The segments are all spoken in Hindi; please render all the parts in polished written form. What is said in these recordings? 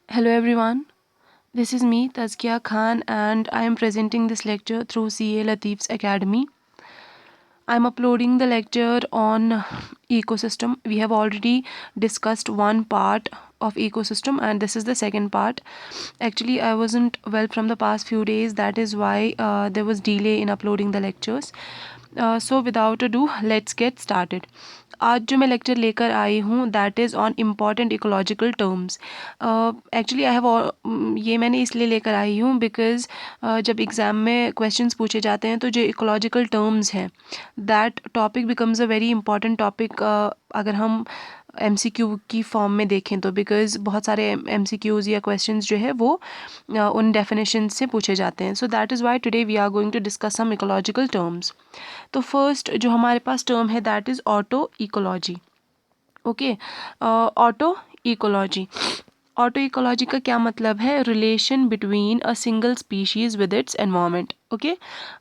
Hello everyone, this is me Tazkia Khan and I am presenting this lecture through CA Latif's Academy. I am uploading the lecture on ecosystem. We have already discussed one part of ecosystem and this is the second part. Actually I wasn't well from the past few days, that is why there was delay in uploading the lectures. So without ado, let's get started. आज जो मैं लेक्चर लेकर आई हूँ that is on important ecological terms. Actually I have ये मैंने इसलिए लेकर आई हूँ बिकॉज़ जब एग्ज़ाम में क्वेश्चंस पूछे जाते हैं तो जो इकोलॉजिकल टर्म्स हैं that topic becomes a very important topic अगर हम MCQ की फॉर्म में देखें तो, बिकॉज़ बहुत सारे MCQs या क्वेश्चंस जो है वो उन डेफिनेशन से पूछे जाते हैं. So that is why today we are going to discuss some ecological terms. तो फर्स्ट जो हमारे पास टर्म है that is auto ecology. Okay, auto ecology. Auto ecology का क्या मतलब है? Relation between a single species with its environment. Okay,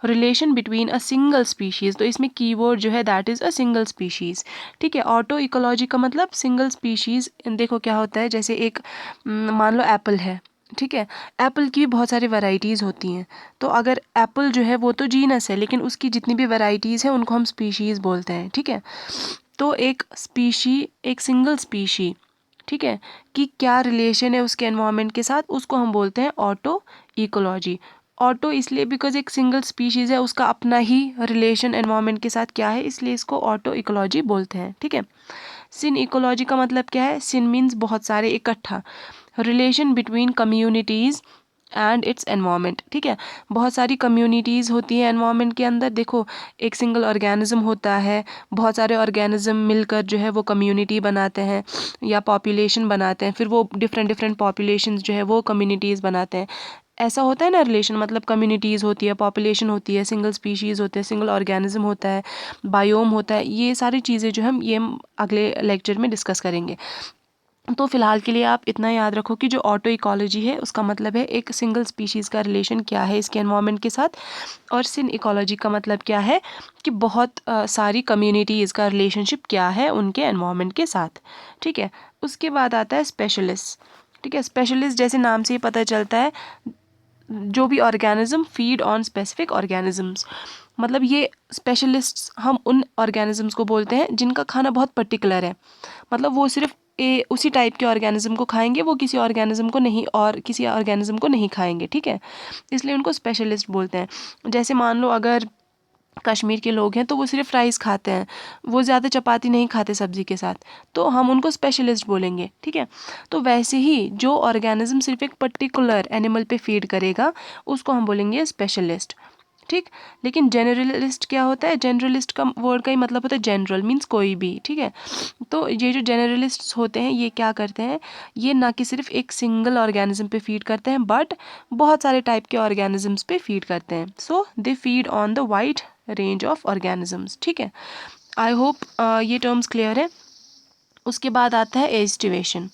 relation between a single species, तो इसमें कीवर्ड जो है that is a single species. ठीक है, ऑटो इकोलॉजी का मतलब सिंगल स्पीशीज़. देखो क्या होता है, जैसे एक मान लो एप्पल है. ठीक है, एप्पल की भी बहुत सारी वैरायटीज़ होती हैं. तो अगर एप्पल जो है वो तो जीनस है, लेकिन उसकी जितनी भी वैरायटीज़ हैं उनको हम स्पीशीज़ बोलते हैं. ठीक है, तो एक स्पीशी, एक सिंगल स्पीशी, ठीक है, कि क्या रिलेशन है उसके एनवायरनमेंट के साथ, उसको हम बोलते हैं ऑटो इकोलॉजी. ऑटो इसलिए बिकॉज एक सिंगल स्पीशीज़ है, उसका अपना ही रिलेशन एनवायरनमेंट के साथ क्या है, इसलिए इसको ऑटो इकोलॉजी बोलते हैं. ठीक है, सिन इकोलॉजी का मतलब क्या है? सिन मीन्स बहुत सारे, इकट्ठा. Relation between communities and it's environment. ठीक है, बहुत सारी कम्युनिटीज़ होती हैं एनवायरनमेंट के अंदर. देखो, एक सिंगल ऑर्गेनिज्म होता है, बहुत सारे ऑर्गेनिज्म मिलकर जो है वो कम्युनिटी बनाते हैं या पॉपुलेशन बनाते हैं, फिर वो डिफरेंट डिफरेंट पॉपुलेशंस जो है वो कम्युनिटीज़ बनाते हैं. ऐसा होता है ना रिलेशन, मतलब कम्युनिटीज़ होती है, पॉपुलेशन होती है, सिंगल स्पीशीज़ होते हैं, सिंगल ऑर्गेनिज्म होता है, बायोम होता है. ये सारी चीज़ें जो हम अगले लेक्चर में डिस्कस करेंगे. तो फिलहाल के लिए आप इतना याद रखो कि जो ऑटो इकोलॉजी है उसका मतलब है एक सिंगल स्पीशीज़ का रिलेशन क्या है इसके एनवायरनमेंट के साथ, और सिन इकोलॉजी का मतलब क्या है कि बहुत सारी कम्युनिटीज़ का रिलेशनशिप क्या है उनके एनवायरनमेंट के साथ. ठीक है, उसके बाद आता है स्पेशलिस्ट. ठीक है, स्पेशलिस्ट जैसे नाम से ही पता चलता है, जो भी organism feed on specific organisms. मतलब ये स्पेशलिस्ट्स हम उन ऑर्गेनिजम्स को बोलते हैं जिनका खाना बहुत पर्टिकुलर है. मतलब वो सिर्फ उसी टाइप के ऑर्गेनिज्म को खाएंगे, वो किसी ऑर्गेनिज्म को नहीं, और किसी ऑर्गेनिज्म को नहीं खाएंगे. ठीक है, इसलिए उनको स्पेशलिस्ट बोलते हैं. जैसे मान लो अगर कश्मीर के लोग हैं तो वो सिर्फ राइस खाते हैं, वो ज़्यादा चपाती नहीं खाते सब्ज़ी के साथ, तो हम उनको स्पेशलिस्ट बोलेंगे. ठीक है, तो वैसे ही जो ऑर्गेनिज्म सिर्फ एक पर्टिकुलर एनिमल पे फीड करेगा उसको हम बोलेंगे स्पेशलिस्ट. ठीक, लेकिन जनरलिस्ट क्या होता है? जनरलिस्ट का वर्ड का ही मतलब होता है जनरल, मीन्स कोई भी. ठीक है, तो ये जो जनरलिस्ट होते हैं ये क्या करते हैं, ये ना कि सिर्फ एक सिंगल ऑर्गेनिज्म पे फीड करते हैं बट बहुत सारे टाइप के ऑर्गेनिजम्स पे फीड करते हैं. So they feed on the wide range of organisms. ठीक है, आई होप ये टर्म्स क्लियर है. उसके बाद आता है एस्टिवेशन.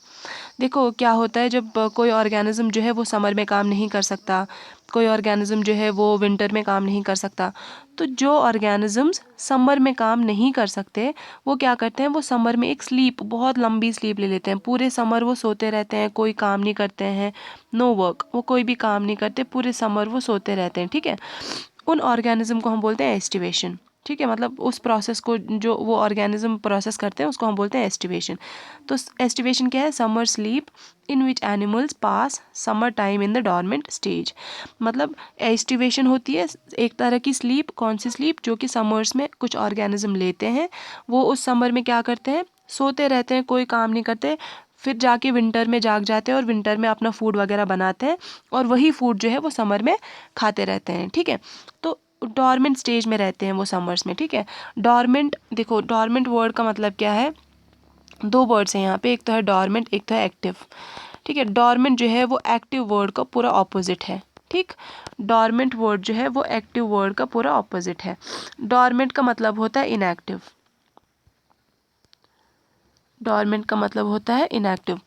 देखो क्या होता है, जब कोई ऑर्गेनिज्म जो है वो समर में काम नहीं कर सकता, कोई ऑर्गेनिज्म जो है वो विंटर में काम नहीं कर सकता, तो जो ऑर्गेनिजम्स समर में काम नहीं कर सकते वो क्या करते हैं, वो समर में एक स्लीप, बहुत लंबी स्लीप ले लेते हैं. पूरे समर वो सोते रहते हैं, कोई काम नहीं करते हैं, नो वर्क, वो कोई भी काम नहीं करते, पूरे समर वो सोते रहते हैं. ठीक है, उन ऑर्गेनिज्म को हम बोलते हैं एस्टिवेशन. ठीक है, मतलब उस प्रोसेस को जो वो ऑर्गेनिज्म प्रोसेस करते हैं उसको हम बोलते हैं एस्टिवेशन. तो एस्टिवेशन क्या है? Summer sleep in which animals pass summer time in the dormant stage. मतलब एस्टिवेशन होती है एक तरह की स्लीप. कौन सी स्लीप? जो कि समर्स में कुछ ऑर्गेनिज्म लेते हैं, वो उस समर में क्या करते हैं, सोते रहते हैं, कोई काम नहीं करते, फिर जाके विंटर में जाग जाते हैं और विंटर में अपना फूड वगैरह बनाते हैं और वही फूड जो है वो समर में खाते रहते हैं. ठीक है, तो डॉर्मेंट स्टेज में रहते हैं वो समर्स में. ठीक है, डॉर्मेंट, देखो डॉर्मेंट वर्ड का मतलब क्या है, दो वर्ड्स हैं यहाँ पे, एक तो है डॉर्मेंट, एक तो है एक्टिव. ठीक है, डॉर्मेंट जो है वो एक्टिव वर्ड का पूरा ऑपोजिट है. ठीक, डॉर्मेंट वर्ड जो है वो एक्टिव वर्ड का पूरा ऑपोजिट है. डॉर्मेंट का मतलब होता है इनएक्टिव. डॉर्मेंट का मतलब होता है इनएक्टिव.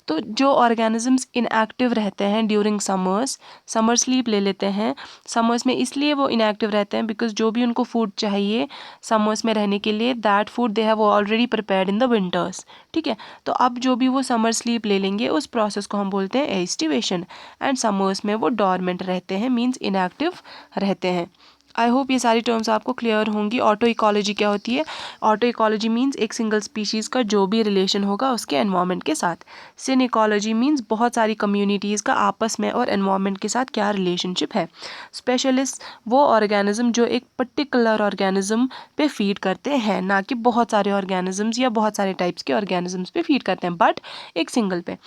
तो जो ऑर्गेनिजम्स इनएक्टिव रहते हैं ड्यूरिंग समर्स, समर स्लीप ले लेते हैं समर्स में, इसलिए वो इनएक्टिव रहते हैं बिकॉज जो भी उनको फूड चाहिए समर्स में रहने के लिए that food they have already prepared in the winters. ठीक है, तो अब जो भी वो समर स्लीप ले लेंगे उस प्रोसेस को हम बोलते हैं एस्टिवेशन, एंड समर्स में वो डॉर्मेंट रहते हैं, मीन्स इनएक्टिव रहते हैं। आई होप ये सारी टर्म्स आपको क्लियर होंगी। ऑटो इकोलॉजी क्या होती है? ऑटो इकोलॉजी मीन्स एक सिंगल स्पीशीज़ का जो भी रिलेशन होगा उसके एनवायरनमेंट के साथ। सिन इकोलॉजी मीन्स बहुत सारी कम्युनिटीज़ का आपस में और एनवायरनमेंट के साथ क्या रिलेशनशिप है। स्पेशलिस्ट वो ऑर्गेनिज्म जो एक पर्टिकुलर ऑर्गेनिज्म पे फीड करते हैं, ना कि बहुत सारे ऑर्गेनिजम्स या बहुत सारे टाइप्स के ऑर्गेनिजम्स पे फीड करते हैं, बट एक सिंगल पे।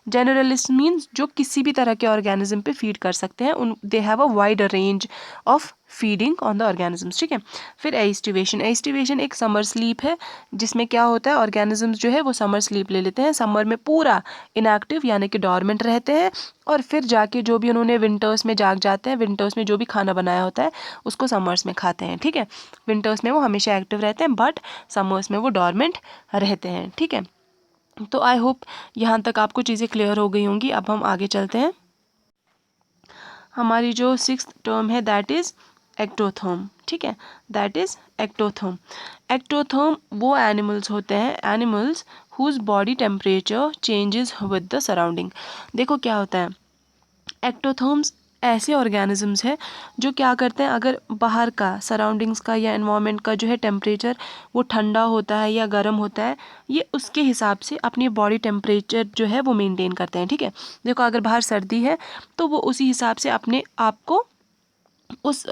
जनरलिस्ट मीन्स जो किसी भी तरह के ऑर्गेनिज्म पे फीड कर सकते हैं, उन they have a wide range of feeding on the organisms. ठीक है, फिर एस्टिवेशन। एस्टिवेशन एक समर स्लीप है जिसमें क्या होता है, ऑर्गेनिजम्स जो है वो समर स्लीप ले लेते हैं, समर में पूरा इनएक्टिव यानी कि डॉर्मेंट रहते हैं, और फिर जाके जो भी उन्होंने विंटर्स में जाग जाते हैं, विंटर्स में जो भी खाना बनाया होता है उसको समर्स में खाते हैं। ठीक है, विंटर्स में वो हमेशा एक्टिव रहते हैं बट समर्स में वो डॉर्मेंट रहते हैं। ठीक है, तो आई होप यहाँ तक आपको चीज़ें क्लियर हो गई होंगी। अब हम आगे चलते हैं। हमारी जो 6th टर्म है दैट इज़ एक्टोथर्म। ठीक है, दैट इज़ एक्टोथर्म। एक्टोथर्म वो एनिमल्स होते हैं, animals whose body temperature changes with the surrounding. देखो क्या होता है, एक्टोथर्म्स ऐसे ऑर्गेनिजम्स हैं जो क्या करते हैं, अगर बाहर का सराउंडिंग्स का या एनवायरनमेंट का जो है टेम्परेचर वो ठंडा होता है या गर्म होता है, ये उसके हिसाब से अपनी बॉडी टेम्परेचर जो है वो मेंटेन करते हैं। ठीक है, देखो अगर बाहर सर्दी है तो वो उसी हिसाब से अपने आप को उस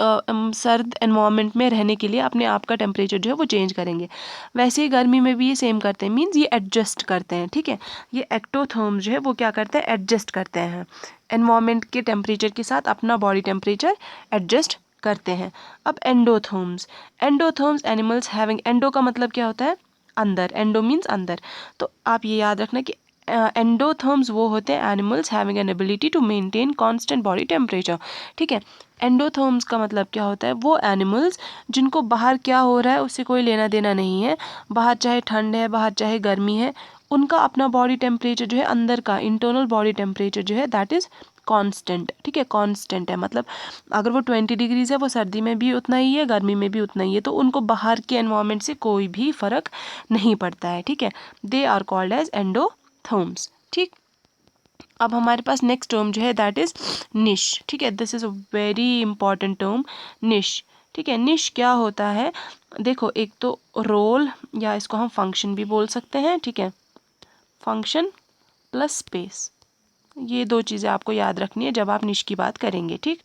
सर्द एनवायरनमेंट में रहने के लिए अपने आप का टेम्परेचर जो है वो चेंज करेंगे। वैसे ही गर्मी में भी ये सेम करते हैं, मीन्स ये एडजस्ट करते हैं। ठीक है, ये एक्टोथर्म जो है वो क्या करते हैं, एडजस्ट करते हैं एनवायरनमेंट के टेम्परेचर के साथ, अपना बॉडी टेम्परेचर एडजस्ट करते हैं। अब endotherms. Endotherms animals having, endo का मतलब क्या होता है, अंदर, एंडो मीन्स अंदर। तो आप ये याद रखना कि एंडोथर्म्स वो होते हैं animals having an ability to maintain constant body temperature. ठीक है, एंडोथर्म्स का मतलब क्या होता है, वो एनिमल्स जिनको बाहर क्या हो रहा है उससे कोई लेना देना नहीं है, बाहर चाहे ठंड है बाहर चाहे गर्मी है, उनका अपना बॉडी टेम्परेचर जो है अंदर का इंटरनल बॉडी टेम्परेचर जो है दैट इज़ कांस्टेंट। ठीक है, कांस्टेंट है, मतलब अगर वो 20 डिग्रीज है वो सर्दी में भी उतना ही है गर्मी में भी उतना ही है, तो उनको बाहर के एनवायरनमेंट से कोई भी फ़र्क नहीं पड़ता है। ठीक है, they are called as endotherms. ठीक, अब हमारे पास नेक्स्ट टर्म जो है दैट इज़ निश। ठीक है, this is a very important term, निश। ठीक है, निश क्या होता है, देखो एक तो रोल या इसको हम फंक्शन भी बोल सकते हैं। ठीक है, फंक्शन प्लस स्पेस, ये दो चीज़ें आपको याद रखनी है जब आप निश की बात करेंगे। ठीक,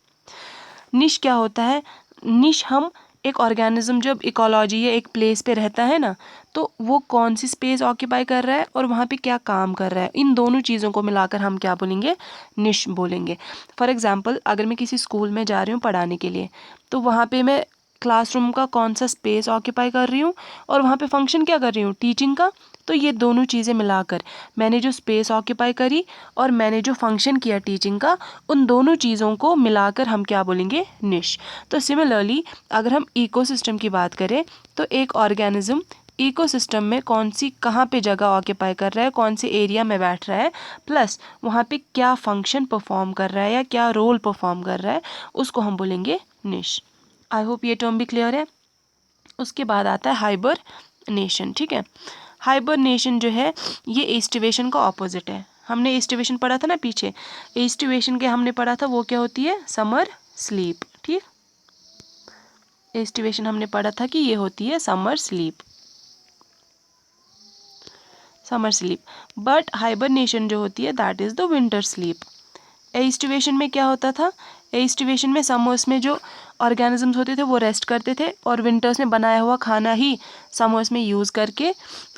निश क्या होता है, निश हम एक ऑर्गेनिज्म जब इकोलॉजी या एक प्लेस पे रहता है ना, तो वो कौन सी स्पेस ऑक्यूपाई कर रहा है और वहाँ पे क्या काम कर रहा है, इन दोनों चीज़ों को मिलाकर हम क्या बोलेंगे, निश बोलेंगे। फॉर एग्जांपल अगर मैं किसी स्कूल में जा रही हूँ पढ़ाने के लिए, तो वहाँ पे मैं क्लासरूम का कौन सा स्पेस ऑक्यूपाई कर रही हूँ और वहाँ पे फंक्शन क्या कर रही हूँ, टीचिंग का। तो ये दोनों चीज़ें मिलाकर मैंने जो स्पेस ऑक्यूपाई करी और मैंने जो फंक्शन किया टीचिंग का, उन दोनों चीज़ों को मिलाकर हम क्या बोलेंगे, निश। तो सिमिलरली अगर हम इकोसिस्टम की बात करें, तो एक ऑर्गेनिज्म इकोसिस्टम में कौन सी कहाँ पे जगह ऑक्यूपाई कर रहा है, कौन से एरिया में बैठ रहा है, प्लस वहाँ पे क्या फंक्शन परफॉर्म कर रहा है या क्या रोल परफॉर्म कर रहा है, उसको हम बोलेंगे निश। आई होप ये टर्म भी क्लियर है। उसके बाद आता है हाइबरनेशन। ठीक है, हाइबरनेशन जो है ये एस्टिवेशन का ऑपोजिट है। हमने एस्टिवेशन पढ़ा था ना पीछे, एस्टिवेशन के हमने पढ़ा था वो क्या होती है, समर स्लीप। ठीक, एस्टिवेशन हमने पढ़ा था कि ये होती है summer sleep, summer sleep. But hibernation जो होती है that is the winter sleep. Aestivation में क्या होता था, एस्टिवेशन में समर्स में जो ऑर्गेनिजम्स होते थे वो रेस्ट करते थे और विंटर्स में बनाया हुआ खाना ही समर्स में यूज़ करके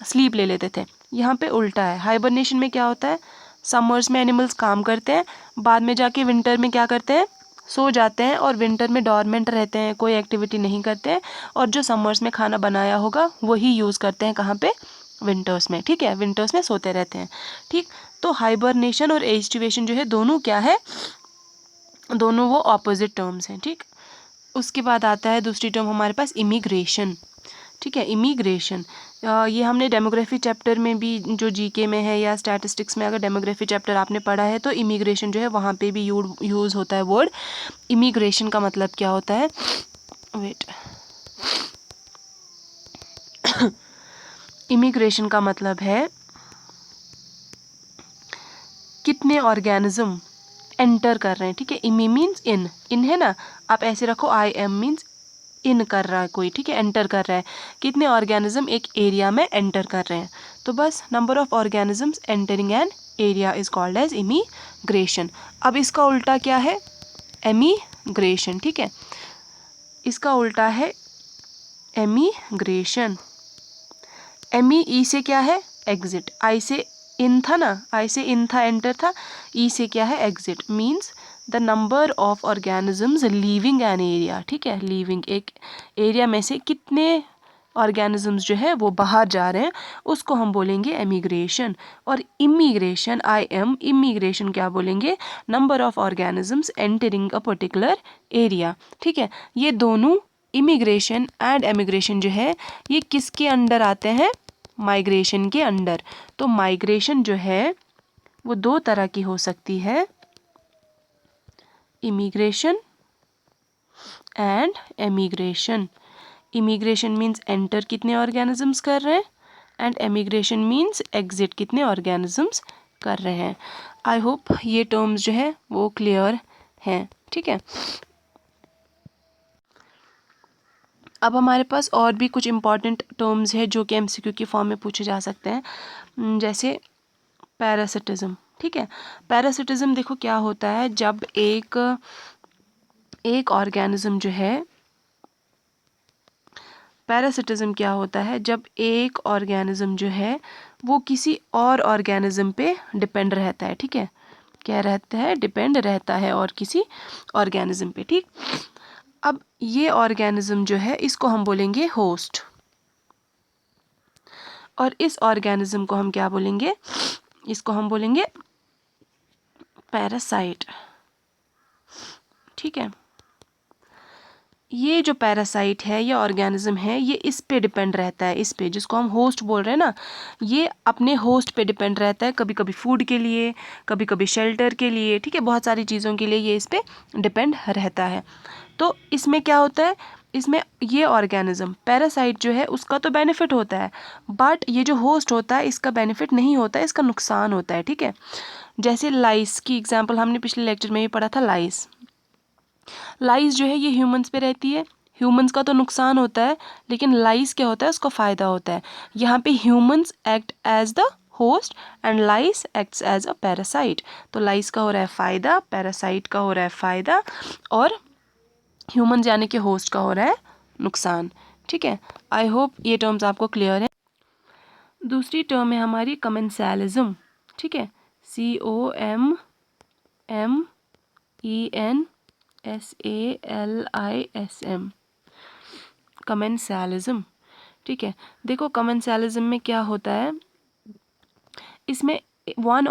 स्लीप ले लेते थे। यहाँ पे उल्टा है, हाइबरनेशन में क्या होता है, समर्स में एनिमल्स काम करते हैं, बाद में जाके विंटर में क्या करते हैं, सो जाते हैं और विंटर में डॉर्मेंट रहते हैं, कोई एक्टिविटी नहीं करते हैं, और जो समर्स में खाना बनाया होगा वही यूज़ करते हैं कहाँ पे, विंटर्स में। ठीक है, विंटर्स में सोते रहते हैं। ठीक, तो हाइबरनेशन और एस्टिवेशन जो है दोनों क्या है, दोनों वो ऑपोजिट टर्म्स हैं। ठीक, उसके बाद आता है दूसरी टर्म हमारे पास इमिग्रेशन। ठीक है, इमिग्रेशन। ये हमने डेमोग्राफी चैप्टर में भी, जो जीके में है या स्टैटिस्टिक्स में, अगर डेमोग्राफी चैप्टर आपने पढ़ा है तो इमिग्रेशन जो है वहाँ पे भी यूज़ होता है वर्ड इमिग्रेशन। का मतलब क्या होता है, वेट, इमिग्रेशन का मतलब है कितने ऑर्गेनिज्म एंटर कर रहे हैं। ठीक है, इमी मीन्स इन, इन है ना, आप ऐसे रखो, आई एम मीन्स इन कर रहा है कोई, ठीक है, एंटर कर रहा है, कितने ऑर्गेनिज्म एक एरिया में एंटर कर रहे हैं। तो बस number of organisms entering an area is called as immigration. अब इसका उल्टा क्या है, एमिग्रेशन। ठीक है, इसका उल्टा है एमिग्रेशन। ई से क्या है, एग्जिट, आई से इन था ना, आई से इन था, एंटर था, ई से क्या है, exit, means the number of organisms leaving an area. ठीक है, लीविंग, एक एरिया में से कितने ऑर्गेनिजम्स जो है वो बाहर जा रहे हैं, उसको हम बोलेंगे एमिग्रेशन। और इमिग्रेशन, आई एम, इमिग्रेशन क्या बोलेंगे, number of organisms entering a particular area. ठीक है, ये दोनों इमिग्रेशन एंड एमिग्रेशन जो है ये किसके अंडर आते हैं, माइग्रेशन के अंडर। तो माइग्रेशन जो है वो दो तरह की हो सकती है, immigration and emigration. Immigration means enter कितने ऑर्गेनिजम्स कर रहे हैं, एंड एमिग्रेशन मीन्स एग्जिट कितने ऑर्गेनिजम्स कर रहे हैं। आई होप ये टर्म्स जो है वो क्लियर हैं। ठीक है, अब हमारे पास और भी कुछ इम्पॉर्टेंट टर्म्स है जो कि एमसीक्यू की फॉर्म में पूछे जा सकते हैं, जैसे पैरासिटिज्म। ठीक है, पैरासिटिज्म देखो क्या होता है, जब एक ऑर्गेनिज्म जो है, पैरासिटिज्म क्या होता है, जब एक ऑर्गेनिज्म जो है वो किसी और ऑर्गेनिज्म पे डिपेंड रहता है। ठीक है, क्या रहता है, डिपेंड रहता है और किसी ऑर्गेनिज्म पे। ठीक, अब ये ऑर्गेनिज्म जो है इसको हम बोलेंगे होस्ट, और इस ऑर्गेनिज्म को हम क्या बोलेंगे, इसको हम बोलेंगे पैरासाइट। ठीक है, ये जो पैरासाइट है, ये ऑर्गेनिज्म है, ये इस पे डिपेंड रहता है, इस पे जिसको हम होस्ट बोल रहे हैं ना, ये अपने होस्ट पे डिपेंड रहता है, कभी कभी फूड के लिए, कभी कभी शेल्टर के लिए। ठीक है, बहुत सारी चीज़ों के लिए ये इस पे डिपेंड रहता है। तो इसमें क्या होता है, इसमें ये ऑर्गेनिज्म पैरासाइट जो है उसका तो बेनिफिट होता है, बट ये जो होस्ट होता है इसका बेनिफिट नहीं होता है, इसका नुकसान होता है। ठीक है, जैसे लाइस की एग्जांपल हमने पिछले लेक्चर में भी पढ़ा था, लाइस। लाइस जो है ये ह्यूमंस पे रहती है, ह्यूमंस का तो नुकसान होता है, लेकिन लाइस क्या होता है, उसको फ़ायदा होता है। यहाँ पे humans act as the host and lice acts as a parasite. तो लाइस का हो रहा है फ़ायदा, पैरासाइट का हो रहा है फ़ायदा, और ह्यूमंस यानी कि होस्ट का हो रहा है नुकसान। ठीक है, आई होप ये टर्म्स आपको क्लियर है। दूसरी टर्म है हमारी कमेंसलिज्म। ठीक है, COMMENSALISM, कमेंसलिज्म। ठीक है, देखो कमेंसलिज्म में क्या होता है, इसमें one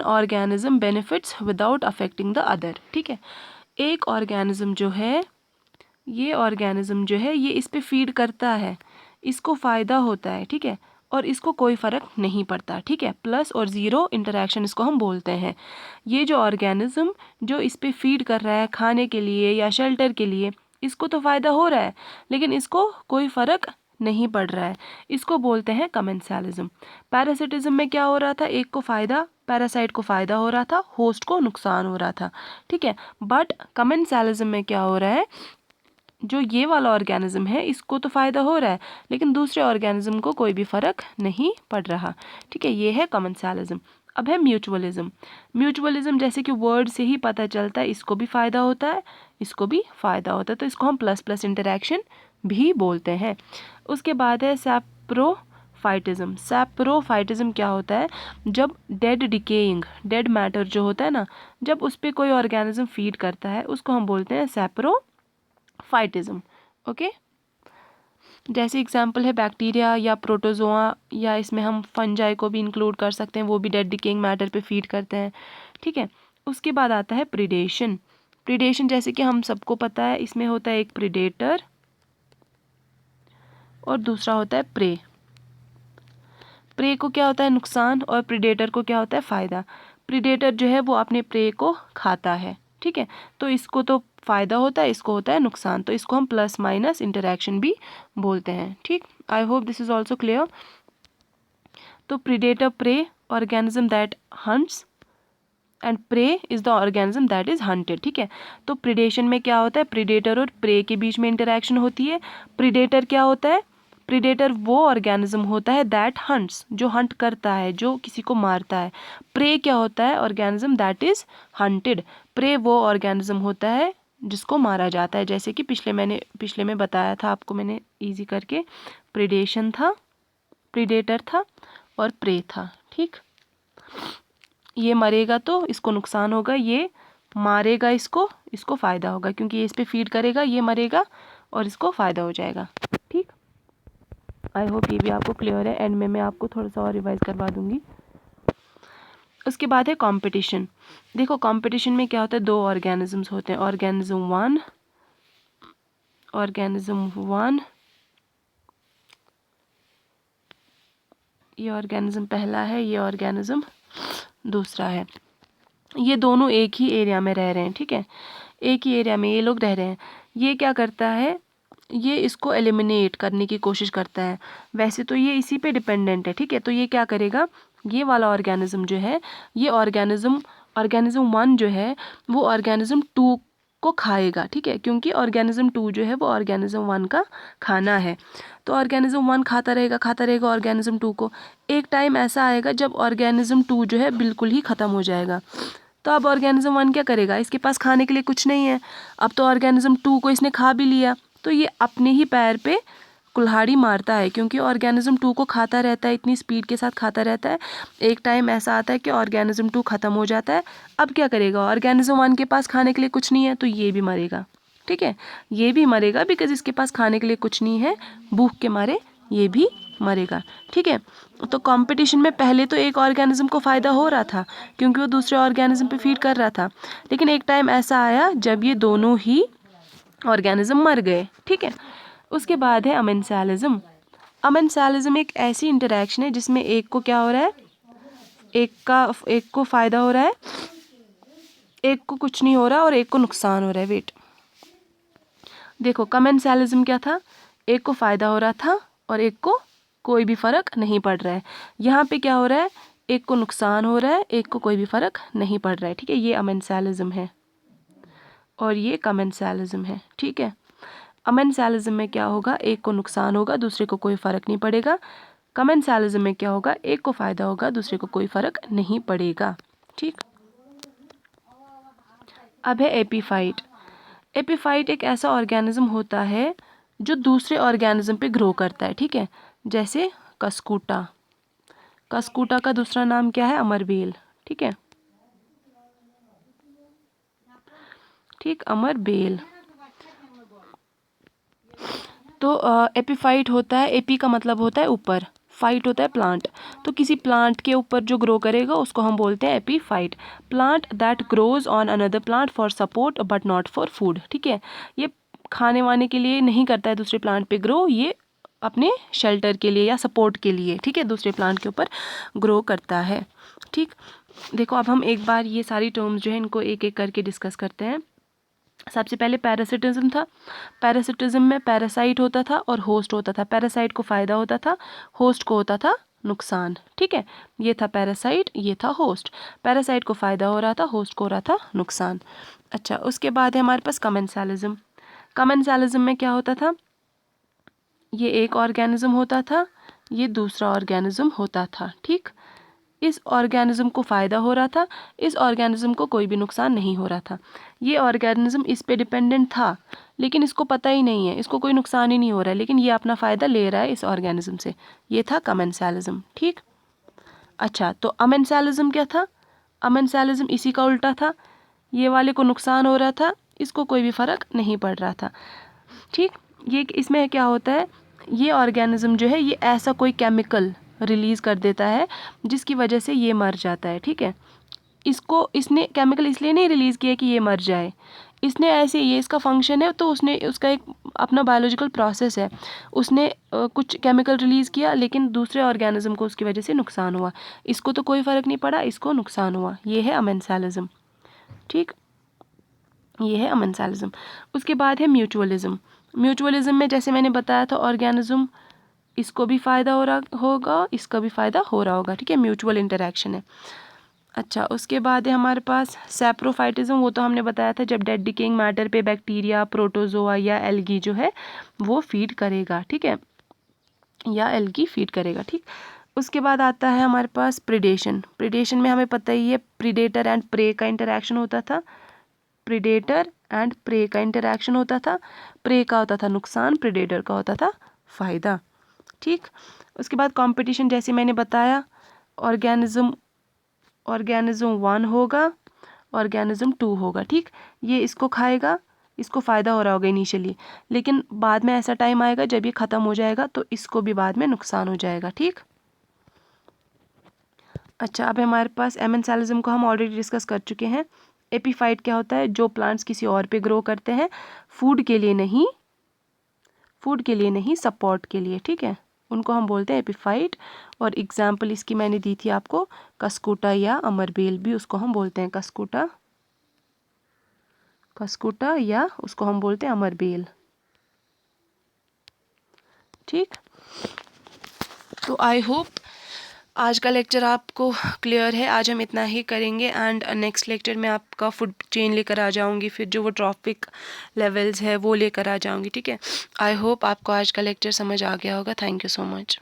organism benefits without affecting the other. ठीक है, एक ऑर्गेनिज्म जो है, ये ऑर्गेनिज्म जो है ये इस पे फीड करता है, इसको फ़ायदा होता है। ठीक है, और इसको कोई फ़र्क नहीं पड़ता। ठीक है, प्लस और ज़ीरो इंटरेक्शन इसको हम बोलते हैं। ये जो ऑर्गेनिज्म जो इस पे फीड कर रहा है खाने के लिए या शेल्टर के लिए, इसको तो फ़ायदा हो रहा है, लेकिन इसको कोई फ़र्क नहीं पड़ रहा है, इसको बोलते हैं कमेंसलिज्म। पैरासिटिज्म में क्या हो रहा था, एक को फ़ायदा, पैरासाइट को फ़ायदा हो रहा था, होस्ट को नुकसान हो रहा था। ठीक है, बट कमेंसलिज्म में क्या हो रहा है, जो ये वाला ऑर्गेनिज्म है इसको तो फ़ायदा हो रहा है, लेकिन दूसरे ऑर्गेनिज्म को कोई भी फ़र्क नहीं पड़ रहा। ठीक है, ये है कमेंसलिज्म। अब है म्यूचुअलिज्म। म्यूचुअलिज्म जैसे कि वर्ड से ही पता चलता है, इसको भी फ़ायदा होता है, इसको भी फ़ायदा होता है, तो इसको हम प्लस प्लस इंटरेक्शन भी बोलते हैं। उसके बाद है सैप्रोफाइटिज्म। सैप्रोफाइटिज्म क्या होता है, जब डेड मैटर जो होता है ना, जब उस पर कोई ऑर्गेनिज्म फीड करता है उसको हम बोलते हैं सैप्रोफाइटिज्म। ओके, जैसे एग्जांपल है बैक्टीरिया या प्रोटोजोआ, या इसमें हम फंजाई को भी इंक्लूड कर सकते हैं, वो भी डेड डिकेइंग मैटर पे फीड करते हैं। ठीक है, उसके बाद आता है प्रीडेशन। प्रीडेशन जैसे कि हम सबको पता है, इसमें होता है एक प्रीडेटर और दूसरा होता है प्रे। प्रे को क्या होता है नुकसान और प्रीडेटर को क्या होता है फ़ायदा। प्रीडेटर जो है वो अपने प्रे को खाता है, ठीक है, तो इसको तो फ़ायदा होता है, इसको होता है नुकसान, तो इसको हम प्लस माइनस इंटरैक्शन भी बोलते हैं। ठीक, I hope this is also clear. तो predator prey organism that hunts and prey is the organism that is hunted. ठीक है, तो प्रीडेशन में क्या होता है, प्रीडेटर और प्रे के बीच में इंटरैक्शन होती है। प्रीडेटर क्या होता है, प्रीडेटर वो ऑर्गेनिज्म होता है दैट हंट्स, जो हंट करता है, जो किसी को मारता है। प्रे क्या होता है, organism that is hunted. Prey वो ऑर्गेनिज्म होता है जिसको मारा जाता है, जैसे कि पिछले में बताया था आपको मैंने इजी करके, प्रीडेशन था, प्रीडेटर था और प्रे था। ठीक, ये मरेगा तो इसको नुकसान होगा, ये मारेगा इसको, इसको फ़ायदा होगा, क्योंकि ये इस पर फीड करेगा, ये मरेगा और इसको फ़ायदा हो जाएगा। ठीक, आई होप ये भी आपको क्लियर है। एंड में मैं आपको थोड़ा सा और रिवाइज करवा दूंगी। उसके बाद है कंपटीशन। देखो कंपटीशन में क्या होता है, दो ऑर्गेनिजम्स होते हैं, ऑर्गेनिज्म वन, ये ऑर्गेनिज्म पहला है, ये ऑर्गेनिज्म दूसरा है। ये दोनों एक ही एरिया में रह रहे हैं, ठीक है, एक ही एरिया में ये लोग रह रहे हैं। ये क्या करता है, ये इसको एलिमिनेट करने की कोशिश करता है। वैसे तो ये इसी पे डिपेंडेंट है, ठीक है, तो ये क्या करेगा, ये वाला ऑर्गेनिज्म जो है, ये ऑर्गेनिज्म वन जो है वो ऑर्गेनिज्म टू को खाएगा, ठीक है, क्योंकि ऑर्गेनिज्म टू जो है वो ऑर्गेनिज्म वन का खाना है। तो ऑर्गेनिज्म वन खाता रहेगा ऑर्गेनिज्म टू को। एक टाइम ऐसा आएगा जब ऑर्गेनिज्म टू जो है बिल्कुल ही ख़त्म हो जाएगा। तो अब ऑर्गेनिज्म वन क्या करेगा, इसके पास खाने के लिए कुछ नहीं है, अब तो ऑर्गेनिज्म टू को इसने खा भी लिया, तो ये अपने ही पैर पे कुल्हाड़ी मारता है, क्योंकि ऑर्गेनिज्म टू को खाता रहता है, इतनी स्पीड के साथ खाता रहता है। एक टाइम ऐसा आता है कि ऑर्गेनिज्म टू ख़त्म हो जाता है। अब क्या करेगा, ऑर्गेनिज्म वन के पास खाने के लिए कुछ नहीं है, तो ये भी मरेगा, ठीक है, ये भी मरेगा, बिकॉज इसके पास खाने के लिए कुछ नहीं है, भूख के मारे ये भी मरेगा। ठीक है, तो कंपटीशन में पहले तो एक ऑर्गेनिज्म को फ़ायदा हो रहा था क्योंकि वो दूसरे ऑर्गेनिज्म पे फीड कर रहा था, लेकिन एक टाइम ऐसा आया जब ये दोनों ही ऑर्गेनिज्म मर गए। ठीक है, उसके बाद है अमेंसालिज्म। अमेंसालिज्म एक ऐसी इंटरैक्शन है जिसमें एक को क्या हो रहा है, एक को फ़ायदा हो रहा है, एक को कुछ नहीं हो रहा और एक को नुकसान हो रहा है। वेट, देखो कमेंसालिज्म क्या था, एक को फ़ायदा हो रहा था और एक को कोई भी फ़र्क नहीं पड़ रहा है। यहाँ पे क्या हो रहा है, एक को नुकसान हो रहा है, एक को कोई भी फ़र्क नहीं पड़ रहा है। ठीक है, ये अमेंसालिज्म है और ये कमेंसालिज्म है। ठीक है, अमेंसालिज्म में क्या होगा, एक को नुकसान होगा, दूसरे को कोई फ़र्क नहीं पड़ेगा। कमेंसालिज्म में क्या होगा, एक को फ़ायदा होगा, दूसरे को कोई फ़र्क नहीं पड़ेगा। ठीक, अब है एपीफाइट। एपीफाइट एक ऐसा ऑर्गेनिज्म होता है जो दूसरे ऑर्गेनिज्म पे ग्रो करता है। ठीक है, जैसे कस्कूटा, कस्कूटा का दूसरा नाम क्या है, अमरबेल। ठीक है, ठीक, अमरबेल। तो एपीफाइट होता है, एपी का मतलब होता है ऊपर, फाइट होता है प्लांट, तो किसी प्लांट के ऊपर जो ग्रो करेगा उसको हम बोलते हैं epiphyte. Plant that grows on another plant for support but not for food. ठीक है, ये खाने वाने के लिए नहीं करता है दूसरे प्लांट पे ग्रो, ये अपने शेल्टर के लिए या सपोर्ट के लिए, ठीक है, दूसरे प्लांट के ऊपर ग्रो करता है। ठीक, देखो अब हम एक बार ये सारी टर्म्स जो है इनको एक एक करके डिस्कस करते हैं। सबसे पहले पैरासिटिज्म था। पैरासिटिज्म में पैरासाइट होता था और होस्ट होता था। पैरासाइट को फ़ायदा होता था, होस्ट को होता था नुकसान। ठीक है, ये था पैरासाइट, ये था होस्ट। पैरासाइट को फ़ायदा हो रहा था, होस्ट को हो रहा था नुकसान। अच्छा, उसके बाद है हमारे पास कमेंसालिज्म। कमेंसालिज्म में क्या होता था, ये एक ऑर्गेनिज्म होता था, ये दूसरा ऑर्गेनिज्म होता था। ठीक, इस ऑर्गेनिज्म को फ़ायदा हो रहा था, इस ऑर्गेनिज्म को कोई भी नुकसान नहीं हो रहा था। ये ऑर्गेनिज्म इस पे डिपेंडेंट था लेकिन इसको पता ही नहीं है, इसको कोई नुकसान ही नहीं हो रहा है, लेकिन ये अपना फ़ायदा ले रहा है इस ऑर्गेनिज्म से। ये था कमेंसालिज्म। ठीक, अच्छा, तो अमेंसालिज्म क्या था, अमेंसालिज्म इसी का उल्टा था, ये वाले को नुकसान हो रहा था, इसको कोई भी फ़र्क नहीं पड़ रहा था। ठीक, ये इसमें क्या होता है, ये ऑर्गेनिज्म जो है ये ऐसा कोई केमिकल रिलीज़ कर देता है जिसकी वजह से ये मर जाता है। ठीक है, इसने केमिकल इसलिए नहीं रिलीज़ किया कि ये मर जाए, इसने ऐसे, ये इसका फंक्शन है, तो उसने उसका एक अपना बायोलॉजिकल प्रोसेस है, उसने कुछ केमिकल रिलीज़ किया लेकिन दूसरे ऑर्गेनिज्म को उसकी वजह से नुकसान हुआ। इसको तो कोई फ़र्क नहीं पड़ा, इसको नुकसान हुआ। ये है अमेंसालिज्म। ठीक, ये है अमेंसालिज्म। उसके बाद है म्यूचुअलिज्म। म्यूचुअलिज्म में जैसे मैंने बताया था, ऑर्गेनिज्म इसको भी फ़ायदा हो रहा होगा, इसका भी फ़ायदा हो रहा होगा। ठीक है, म्यूचुअल इंटरेक्शन है। अच्छा, उसके बाद है हमारे पास सैप्रोफाइटिज्म। वो तो हमने बताया था, जब डेड डिकेइंग मैटर पे बैक्टीरिया, प्रोटोजोआ या एल्गी जो है वो फीड करेगा। ठीक है, या एल्गी फीड करेगा। ठीक, उसके बाद आता है हमारे पास प्रिडेशन। प्रिडेशन में हमें पता ही है, प्रीडेटर एंड प्रे का इंटरेक्शन होता था। प्रीडेटर एंड प्रे का इंटरेक्शन होता था। प्रे का होता था नुकसान, प्रीडेटर का होता था फ़ायदा। ठीक, उसके बाद कंपटीशन, जैसे मैंने बताया, ऑर्गेनिज्म 1 होगा, ऑर्गेनिज्म 2 होगा। ठीक, ये इसको खाएगा, इसको फ़ायदा हो रहा होगा इनिशियली, लेकिन बाद में ऐसा टाइम आएगा जब ये ख़त्म हो जाएगा तो इसको भी बाद में नुकसान हो जाएगा। ठीक, अच्छा, अब हमारे पास एमेंसालिज्म को हम ऑलरेडी डिस्कस कर चुके हैं। एपीफाइट क्या होता है? जो प्लांट्स किसी और पे ग्रो करते हैं, फूड के लिए नहीं, फूड के लिए नहीं, सपोर्ट के लिए। ठीक है, उनको हम बोलते हैं एपीफाइट। और एग्जाम्पल इसकी मैंने दी थी आपको, कस्कुटा या अमरबेल भी उसको हम बोलते हैं, कस्कुटा, कस्कुटा या उसको हम बोलते हैं अमरबेल। ठीक, तो आई होप आज का लेक्चर आपको क्लियर है। आज हम इतना ही करेंगे एंड नेक्स्ट लेक्चर में आपका फूड चेन लेकर आ जाऊंगी, फिर जो वो ट्रॉफिक लेवल्स है वो लेकर आ जाऊंगी। ठीक है, आई होप आपको आज का लेक्चर समझ आ गया होगा। Thank you so much.